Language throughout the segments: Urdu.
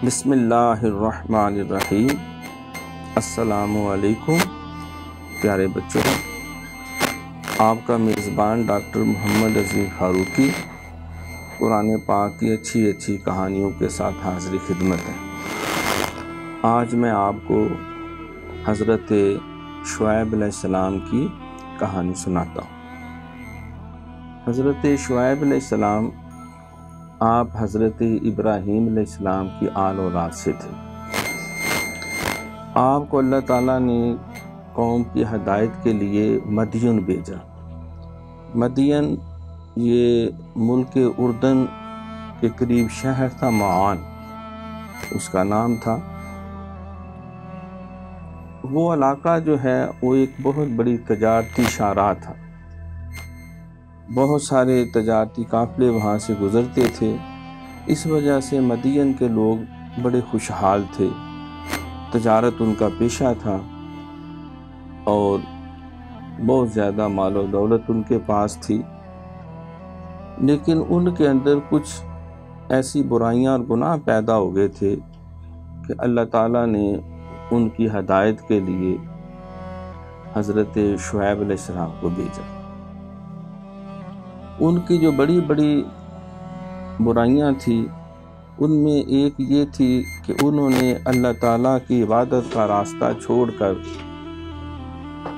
بسم اللہ الرحمن الرحیم۔ السلام علیکم پیارے بچوں، آپ کا میزبان ڈاکٹر محمد عظیم فاروقی قرآن پاک کی اچھی اچھی کہانیوں کے ساتھ حاضر خدمت ہے۔ آج میں آپ کو حضرت شعیب علیہ السلام کی کہانی سناتا ہوں۔ حضرت شعیب علیہ السلام آپ حضرت ابراہیم علیہ السلام کی آل اولاد سے تھے۔ آپ کو اللہ تعالیٰ نے قوم کی ہدایت کے لیے مدین بھیجا۔ مدین یہ ملک اردن کے قریب شہر تھا، معان اس کا نام تھا۔ وہ علاقہ جو ہے وہ ایک بہت بڑی تجارتی شاہراہ تھا، بہت سارے تجارتی قافلے وہاں سے گزرتے تھے۔ اس وجہ سے مدین کے لوگ بڑے خوشحال تھے، تجارت ان کا پیشہ تھا اور بہت زیادہ مال و دولت ان کے پاس تھی، لیکن ان کے اندر کچھ ایسی برائیاں اور گناہ پیدا ہو گئے تھے کہ اللہ تعالیٰ نے ان کی ہدایت کے لیے حضرت شعیب علیہ السلام کو بھیجا۔ ان کی جو بڑی بڑی برائیاں تھیں ان میں ایک یہ تھی کہ انہوں نے اللہ تعالیٰ کی عبادت کا راستہ چھوڑ کر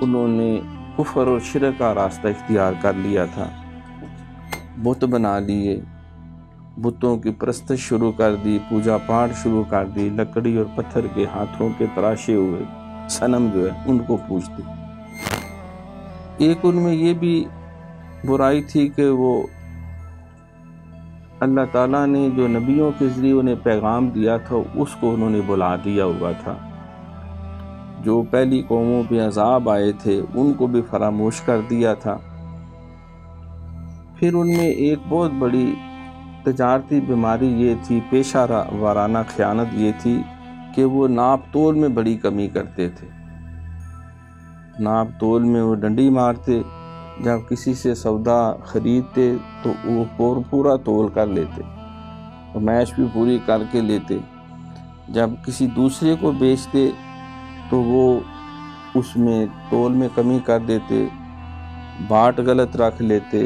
انہوں نے کفر اور شرک کا راستہ اختیار کر لیا تھا۔ بت بنا لیے، بتوں کی پرستش شروع کر دی، پوجا پاٹ شروع کر دی، لکڑی اور پتھر کے ہاتھوں کے تراشے ہوئے صنم جو ہے ان کو پوجتے۔ ایک ان میں یہ بھی برائی تھی کہ وہ اللہ تعالیٰ نے جو نبیوں کے ذریعے انہیں پیغام دیا تھا اس کو انہوں نے بلا دیا ہوا تھا۔ جو پہلی قوموں پہ عذاب آئے تھے ان کو بھی فراموش کر دیا تھا۔ پھر ان میں ایک بہت بڑی تجارتی بیماری یہ تھی، پیشہ وارانہ خیانت یہ تھی کہ وہ ناپ تول میں بڑی کمی کرتے تھے۔ ناپ تول میں وہ ڈنڈی مارتے، جب کسی سے سودا خریدتے تو وہ پورا تول کر لیتے، میش بھی پوری کر کے لیتے۔ جب کسی دوسرے کو بیچتے تو وہ اس میں تول میں کمی کر دیتے، باٹ غلط رکھ لیتے،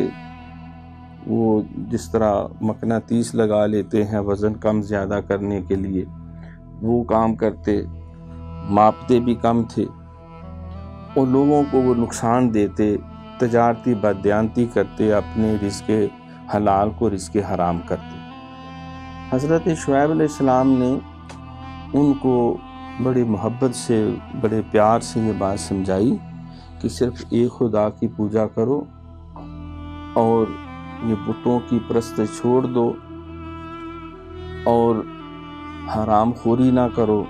وہ جس طرح مقناطیس لگا لیتے ہیں وزن کم زیادہ کرنے کے لیے، وہ کام کرتے، ماپتے بھی کم تھے اور لوگوں کو وہ نقصان دیتے، تجارتی بددیانتی کرتے، اپنے رزق حلال کو رزق حرام کرتے۔ حضرت شعیب علیہ السلام نے ان کو بڑی محبت سے، بڑے پیار سے یہ بات سمجھائی کہ صرف ایک خدا کی پوجا کرو اور یہ بتوں کی پرست چھوڑ دو اور حرام خوری نہ کرو،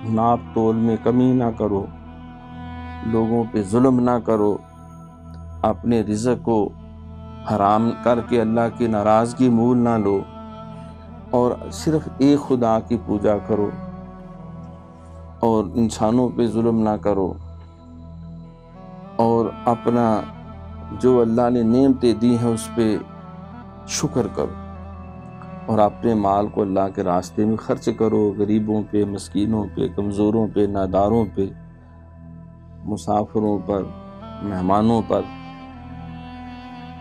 ناپ تول میں کمی نہ کرو، لوگوں پہ ظلم نہ کرو، اپنے رزق کو حرام کر کے اللہ کی ناراضگی مول نہ لو اور صرف ایک خدا کی پوجا کرو اور انسانوں پہ ظلم نہ کرو اور اپنا جو اللہ نے نعمتیں دی ہیں اس پہ شکر کرو اور اپنے مال کو اللہ کے راستے میں خرچ کرو، غریبوں پہ، مسکینوں پہ، کمزوروں پہ، ناداروں پہ، مسافروں پر، مہمانوں پر۔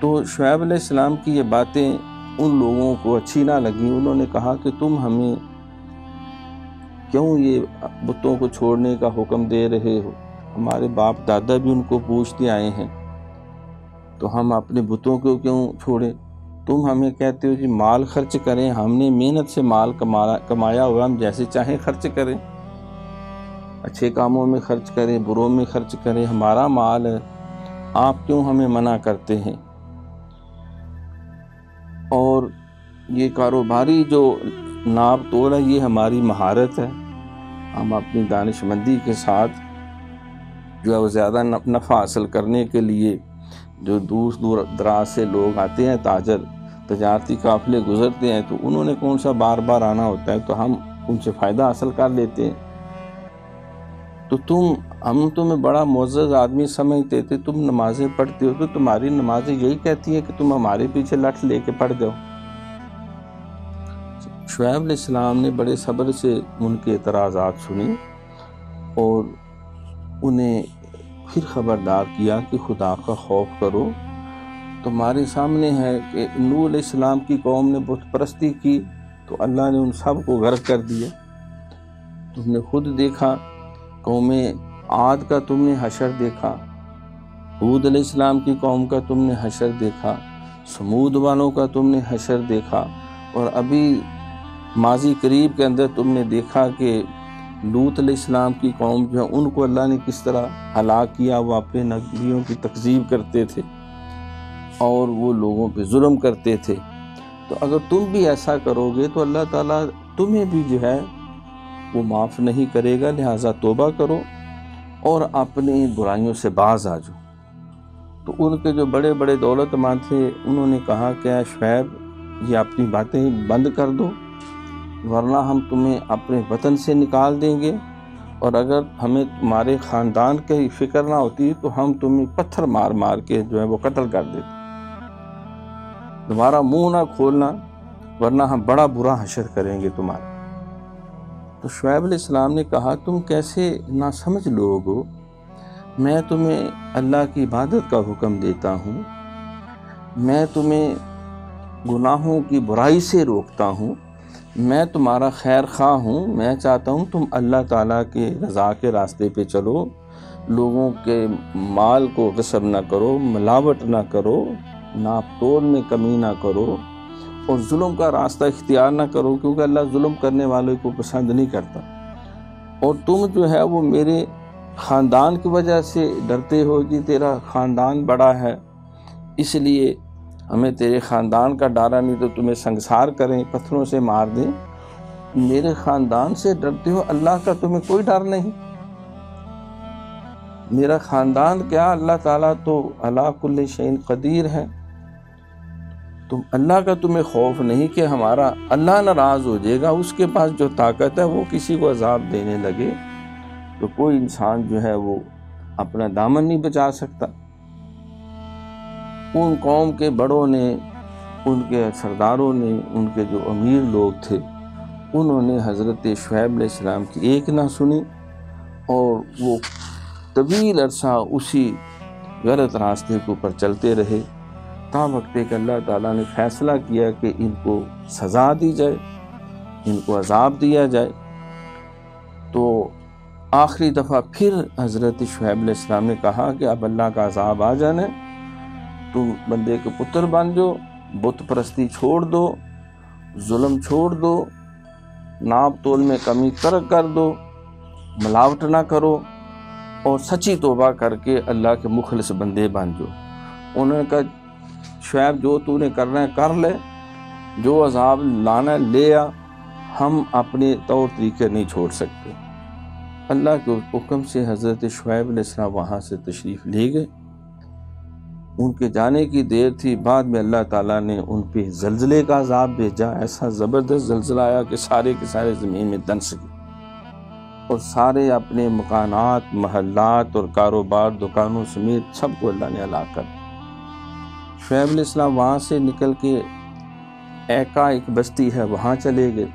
تو شعیب علیہ السلام کی یہ باتیں ان لوگوں کو اچھی نہ لگیں۔ انہوں نے کہا کہ تم ہمیں کیوں یہ بتوں کو چھوڑنے کا حکم دے رہے ہو؟ ہمارے باپ دادا بھی ان کو پوجتے آئے ہیں، تو ہم اپنے بتوں کو کیوں چھوڑیں؟ تم ہمیں کہتے ہو کہ مال خرچ کریں، ہم نے محنت سے مال کمایا ہوا، ہم جیسے چاہیں خرچ کریں، اچھے کاموں میں خرچ کریں، بروں میں خرچ کریں، ہمارا مال ہے، آپ کیوں ہمیں منع کرتے ہیں؟ اور یہ کاروباری جو ناپ تول ہے یہ ہماری مہارت ہے، ہم اپنی دانش مندی کے ساتھ جو ہے وہ زیادہ نفع حاصل کرنے کے لیے جو دور دراز سے لوگ آتے ہیں، تاجر تجارتی قافلے گزرتے ہیں، تو انہوں نے کون سا بار بار آنا ہوتا ہے، تو ہم ان سے فائدہ حاصل کر لیتے ہیں۔ تو ہم تمہیں بڑا معزز آدمی سمجھتے تھے، تم نمازیں پڑھتے ہو تو تمہاری نمازیں یہی کہتی ہیں کہ تم ہمارے پیچھے لٹ لے کے پڑھ جاؤ۔ شعیب علیہ السلام نے بڑے صبر سے ان کے اعتراضات سنی اور انہیں پھر خبردار کیا کہ خدا کا خوف کرو۔ تمہارے سامنے ہے کہ نوح علیہ السلام کی قوم نے بت پرستی کی تو اللہ نے ان سب کو غرق کر دیا۔ تم نے خود دیکھا، قوم عاد کا تم نے حشر دیکھا، ہود علیہ السلام کی قوم کا تم نے حشر دیکھا، سمود والوں کا تم نے حشر دیکھا، اور ابھی ماضی قریب کے اندر تم نے دیکھا کہ لوط علیہ السلام کی قوم جو ہے ان کو اللہ نے کس طرح ہلاک کیا۔ وہ اپنے نبیوں کی تکذیب کرتے تھے اور وہ لوگوں پہ ظلم کرتے تھے۔ تو اگر تم بھی ایسا کرو گے تو اللہ تعالیٰ تمہیں بھی جو ہے وہ معاف نہیں کرے گا، لہٰذا توبہ کرو اور اپنی برائیوں سے باز آ جاؤ۔ تو ان کے جو بڑے بڑے دولت مند تھے انہوں نے کہا کہ اے شعیب یہ اپنی باتیں بند کر دو ورنہ ہم تمہیں اپنے وطن سے نکال دیں گے، اور اگر ہمیں تمہارے خاندان کی فکر نہ ہوتی تو ہم تمہیں پتھر مار مار کے جو ہے وہ قتل کر دیتے، تمہارا منہ نہ کھولنا ورنہ ہم بڑا برا حشر کریں گے تمہارا۔ تو شعیب علیہ السلام نے کہا تم کیسے ناسمجھ لوگ ہو، میں تمہیں اللہ کی عبادت کا حکم دیتا ہوں، میں تمہیں گناہوں کی برائی سے روکتا ہوں، میں تمہارا خیر خواہ ہوں، میں چاہتا ہوں تم اللہ تعالیٰ کے رضا کے راستے پہ چلو، لوگوں کے مال کو غصب نہ کرو، ملاوٹ نہ کرو، ناپ تول میں کمی نہ کرو، اور ظلم کا راستہ اختیار نہ کرو کیونکہ اللہ ظلم کرنے والوں کو پسند نہیں کرتا۔ اور تم جو ہے وہ میرے خاندان کی وجہ سے ڈرتے ہو کہ تیرا خاندان بڑا ہے اس لیے ہمیں تیرے خاندان کا ڈارا نہیں تو تمہیں سنگسار کریں، پتھروں سے مار دیں۔ میرے خاندان سے ڈرتے ہو، اللہ کا تمہیں کوئی ڈر نہیں؟ میرا خاندان کیا، اللہ تعالیٰ تو علی کل شیء قدیر ہے۔ تم اللہ کا تمہیں خوف نہیں کہ ہمارا اللہ ناراض ہو جائے گا، اس کے پاس جو طاقت ہے وہ کسی کو عذاب دینے لگے تو کوئی انسان جو ہے وہ اپنا دامن نہیں بچا سکتا۔ ان قوم کے بڑوں نے، ان کے سرداروں نے، ان کے جو امیر لوگ تھے انہوں نے حضرت شعیب علیہ السلام کی ایک نہ سنی اور وہ طویل عرصہ اسی غلط راستے کے اوپر چلتے رہے تا وقت کہ اللہ تعالیٰ نے فیصلہ کیا کہ ان کو سزا دی جائے، ان کو عذاب دیا جائے۔ تو آخری دفعہ پھر حضرت شعیب علیہ السلام نے کہا کہ اب اللہ کا عذاب آ جانا ہے، تم بندے کے پتر بن جاؤ، بت پرستی چھوڑ دو، ظلم چھوڑ دو، ناپ تول میں کمی ترک کر دو، ملاوٹ نہ کرو اور سچی توبہ کر کے اللہ کے مخلص بندے بن جاؤ۔ انہوں نے کہا شعیب جو تو نے کرنا ہے کر لے، جو عذاب لانا ہے لے آ، ہم اپنے طور طریقے نہیں چھوڑ سکتے۔ اللہ کے حکم سے حضرت شعیب علیہ السلام وہاں سے تشریف لے گئے۔ ان کے جانے کی دیر تھی، بعد میں اللہ تعالیٰ نے ان پہ زلزلے کا عذاب بھیجا، ایسا زبردست زلزلہ آیا کہ سارے کے سارے زمین میں دنس گئے اور سارے اپنے مکانات، محلات اور کاروبار، دکانوں سمیت سب کو اللہ نے ہلاک کر دیا۔ شعیب علیہ السلام وہاں سے نکل کے ایکا ایک بستی ہے وہاں چلے گئے۔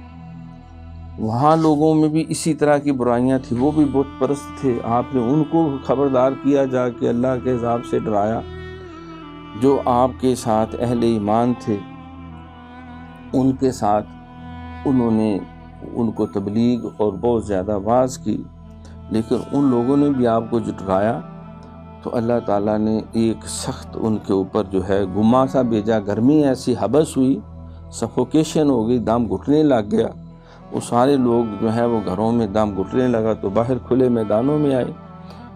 وہاں لوگوں میں بھی اسی طرح کی برائیاں تھیں، وہ بھی بت پرست تھے۔ آپ نے ان کو خبردار کیا جا کے اللہ کے عذاب سے ڈرایا۔ جو آپ کے ساتھ اہل ایمان تھے ان کے ساتھ انہوں نے ان کو تبلیغ اور بہت زیادہ واعظ کی، لیکن ان لوگوں نے بھی آپ کو جھٹلایا تو اللہ تعالیٰ نے ایک سخت ان کے اوپر جو ہے گما سا بھیجا، گرمی ایسی حبس ہوئی، سفوکیشن ہو گئی، دم گھٹنے لگ گیا۔ وہ سارے لوگ جو ہے وہ گھروں میں دم گھٹنے لگا تو باہر کھلے میدانوں میں آئے۔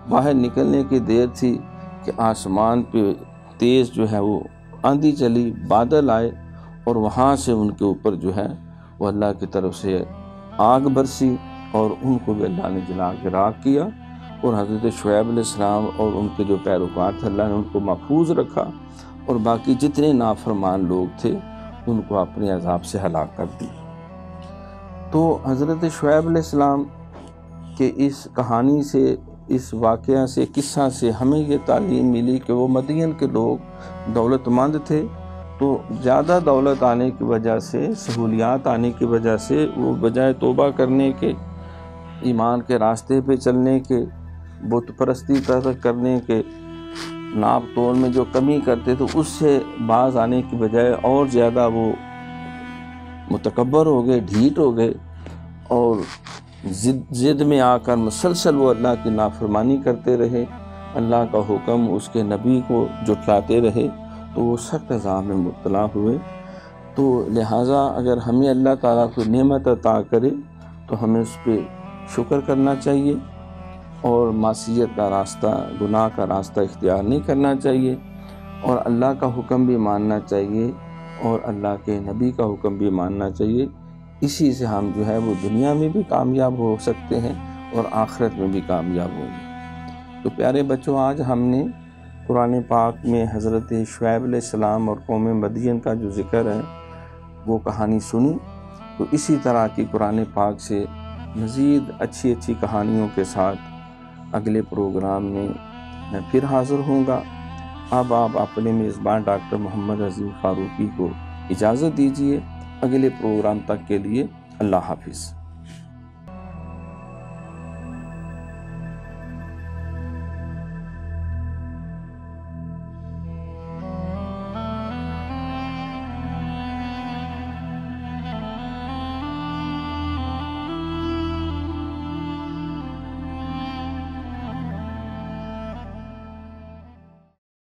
باہر نکلنے کی دیر تھی کہ آسمان پہ تیز جو ہے وہ آندھی چلی، بادل آئے اور وہاں سے ان کے اوپر جو ہے وہ اللہ کی طرف سے آگ برسی اور ان کو بھی اللہ نے جلا کے راکھ کیا۔ اور حضرت شعیب علیہ السلام اور ان کے جو پیروکار تھے اللہ نے ان کو محفوظ رکھا اور باقی جتنے نافرمان لوگ تھے ان کو اپنے عذاب سے ہلاک کر دیا۔ تو حضرت شعیب علیہ السلام کے اس کہانی سے، اس واقعہ سے، قصہ سے ہمیں یہ تعلیم ملی کہ وہ مدین کے لوگ دولت مند تھے تو زیادہ دولت آنے کی وجہ سے، سہولیات آنے کی وجہ سے وہ بجائے توبہ کرنے کے، ایمان کے راستے پہ چلنے کے، بت پرستی ترک کرنے کے، ناپ تول میں جو کمی کرتے تو اس سے باز آنے کی بجائے اور زیادہ وہ متکبر ہو گئے، ڈھیٹ ہو گئے، اور ضد میں آ کر مسلسل وہ اللہ کی نافرمانی کرتے رہے، اللہ کا حکم، اس کے نبی کو جھٹلاتے رہے، تو وہ سخت عذاب میں مبتلا ہوئے۔ تو لہٰذا اگر ہمیں اللہ تعالیٰ کو نعمت عطا کرے تو ہمیں اس پہ شکر کرنا چاہیے، اور معصیت کا راستہ، گناہ کا راستہ اختیار نہیں کرنا چاہیے، اور اللہ کا حکم بھی ماننا چاہیے، اور اللہ کے نبی کا حکم بھی ماننا چاہیے۔ اسی سے ہم جو ہے وہ دنیا میں بھی کامیاب ہو سکتے ہیں اور آخرت میں بھی کامیاب ہوں گے۔ تو پیارے بچوں، آج ہم نے قرآن پاک میں حضرت شعیب علیہ السلام اور قوم مدین کا جو ذکر ہے وہ کہانی سنی۔ تو اسی طرح کی قرآن پاک سے مزید اچھی اچھی کہانیوں کے ساتھ اگلے پروگرام میں میں پھر حاضر ہوں گا۔ اب آپ اپنے میزبان ڈاکٹر محمد عظیم فاروقی کو اجازت دیجیے۔ اگلے پروگرام تک کے لیے اللہ حافظ۔